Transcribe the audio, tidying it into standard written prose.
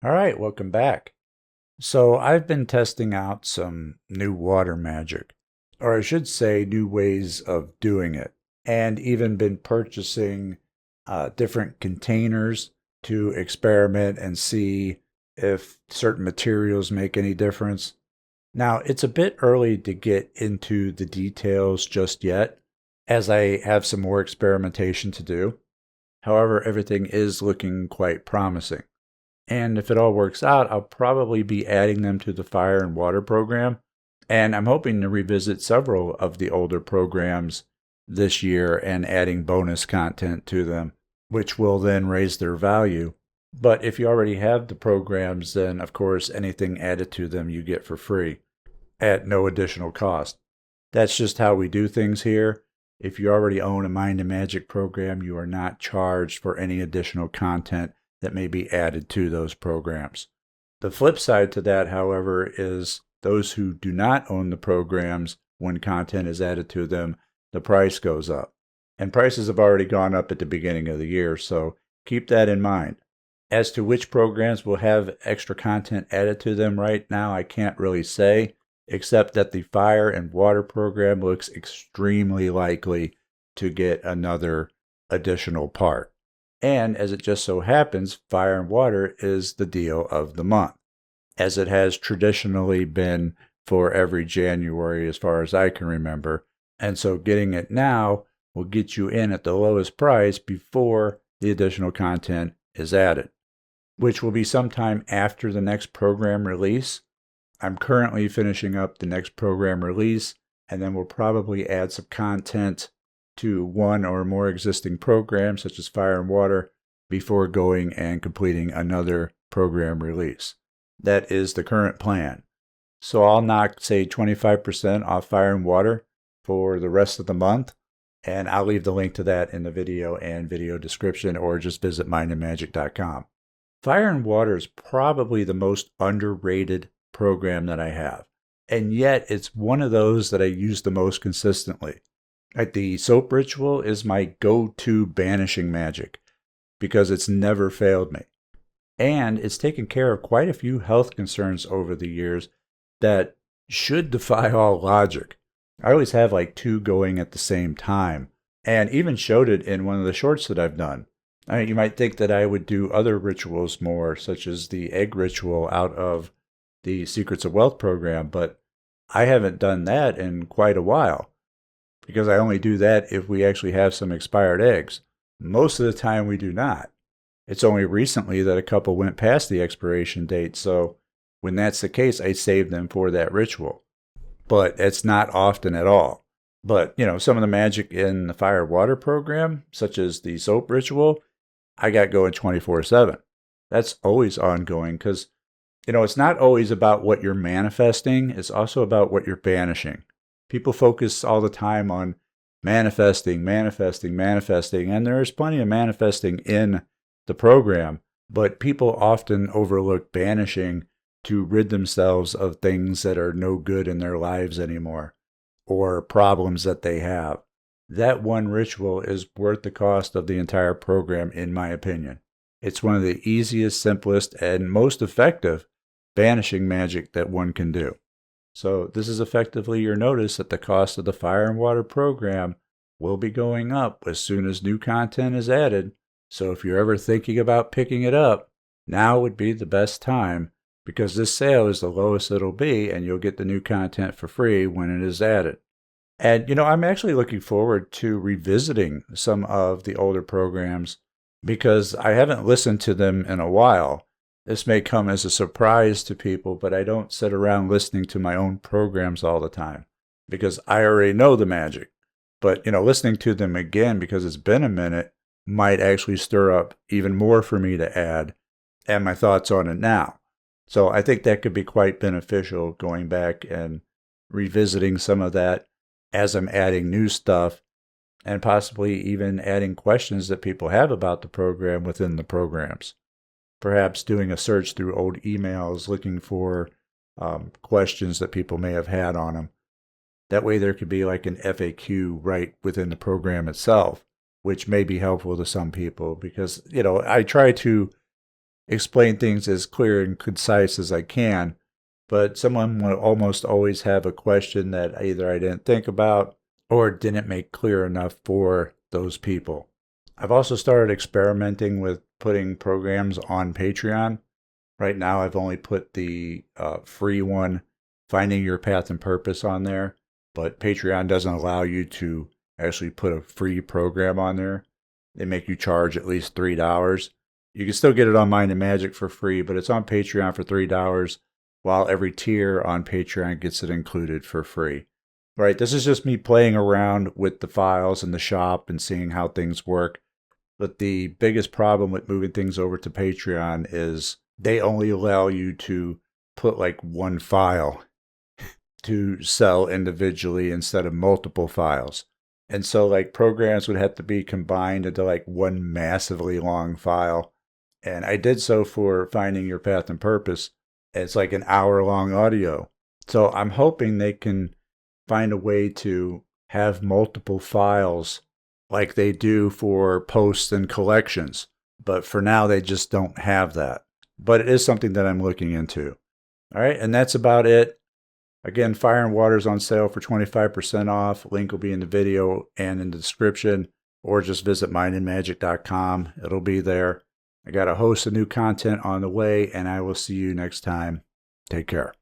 All right, welcome back. So I've been testing out some new water magic, or I should say new ways of doing it, and even been purchasing different containers to experiment and see if certain materials make any difference. Now, it's a bit early to get into the details just yet, as I have some more experimentation to do. However, everything is looking quite promising. And if it all works out, I'll probably be adding them to the Fire and Water program. And I'm hoping to revisit several of the older programs this year and adding bonus content to them, which will then raise their value. But if you already have the programs, then of course anything added to them you get for free at no additional cost. That's just how we do things here. If you already own a Mind Magick program, you are not charged for any additional content that may be added to those programs. The flip side to that, however, is those who do not own the programs, when content is added to them, the price goes up. And prices have already gone up at the beginning of the year, so keep that in mind. As to which programs will have extra content added to them right now, I can't really say, except that the Fire and Water program looks extremely likely to get another additional part. And as it just so happens, Fire and Water is the deal of the month, as it has traditionally been for every January as far as I can remember. And so getting it now will get you in at the lowest price before the additional content is added, which will be sometime after the next program release. I'm currently finishing up the next program release, and then we'll probably add some content to one or more existing programs, such as Fire and Water, before going and completing another program release. That is the current plan. So I'll knock, say, 25% off Fire and Water for the rest of the month, and I'll leave the link to that in the video and video description, or just visit mindandmagick.com. Fire and Water is probably the most underrated program that I have, and yet it's one of those that I use the most consistently. Like the soap ritual is my go-to banishing magic because it's never failed me. And it's taken care of quite a few health concerns over the years that should defy all logic. I always have like two going at the same time, and even showed it in one of the shorts that I've done. I mean, you might think that I would do other rituals more, such as the egg ritual out of the Secrets of Wealth program, but I haven't done that in quite a while, because I only do that if we actually have some expired eggs. Most of the time we do not. It's only recently that a couple went past the expiration date, so when that's the case, I save them for that ritual. But it's not often at all. But, some of the magic in the Fire Water program, such as the soap ritual, I got going 24/7. That's always ongoing because, it's not always about what you're manifesting. It's also about what you're banishing. People focus all the time on manifesting, manifesting, manifesting, and there is plenty of manifesting in the program, but people often overlook banishing to rid themselves of things that are no good in their lives anymore, or problems that they have. That one ritual is worth the cost of the entire program, in my opinion. It's one of the easiest, simplest, and most effective banishing magic that one can do. So this is effectively your notice that the cost of the Fire and Water program will be going up as soon as new content is added. So if you're ever thinking about picking it up, now would be the best time, because this sale is the lowest it'll be, and you'll get the new content for free when it is added. And, I'm actually looking forward to revisiting some of the older programs because I haven't listened to them in a while. This may come as a surprise to people, but I don't sit around listening to my own programs all the time because I already know the magic. But, listening to them again because it's been a minute might actually stir up even more for me to add and my thoughts on it now. So I think that could be quite beneficial, going back and revisiting some of that as I'm adding new stuff, and possibly even adding questions that people have about the program within the programs. Perhaps doing a search through old emails looking for questions that people may have had on them. That way there could be like an FAQ right within the program itself, which may be helpful to some people because, I try to explain things as clear and concise as I can, but someone will almost always have a question that either I didn't think about or didn't make clear enough for those people. I've also started experimenting with putting programs on Patreon. Right now, I've only put the free one, Finding Your Path and Purpose, on there, but Patreon doesn't allow you to actually put a free program on there. They make you charge at least $3. You can still get it on Mind Magick for free, but it's on Patreon for $3, while every tier on Patreon gets it included for free. Right, this is just me playing around with the files in the shop and seeing how things work. But the biggest problem with moving things over to Patreon is they only allow you to put like one file to sell individually instead of multiple files. And so like programs would have to be combined into like one massively long file. And I did so for Finding Your Path and Purpose. It's like an hour-long audio. So I'm hoping they can find a way to have multiple files like they do for posts and collections. But for now, they just don't have that. But it is something that I'm looking into. All right, and that's about it. Again, Fire and Water is on sale for 25% off. Link will be in the video and in the description, or just visit mindandmagick.com. It'll be there. I got a host of new content on the way, and I will see you next time. Take care.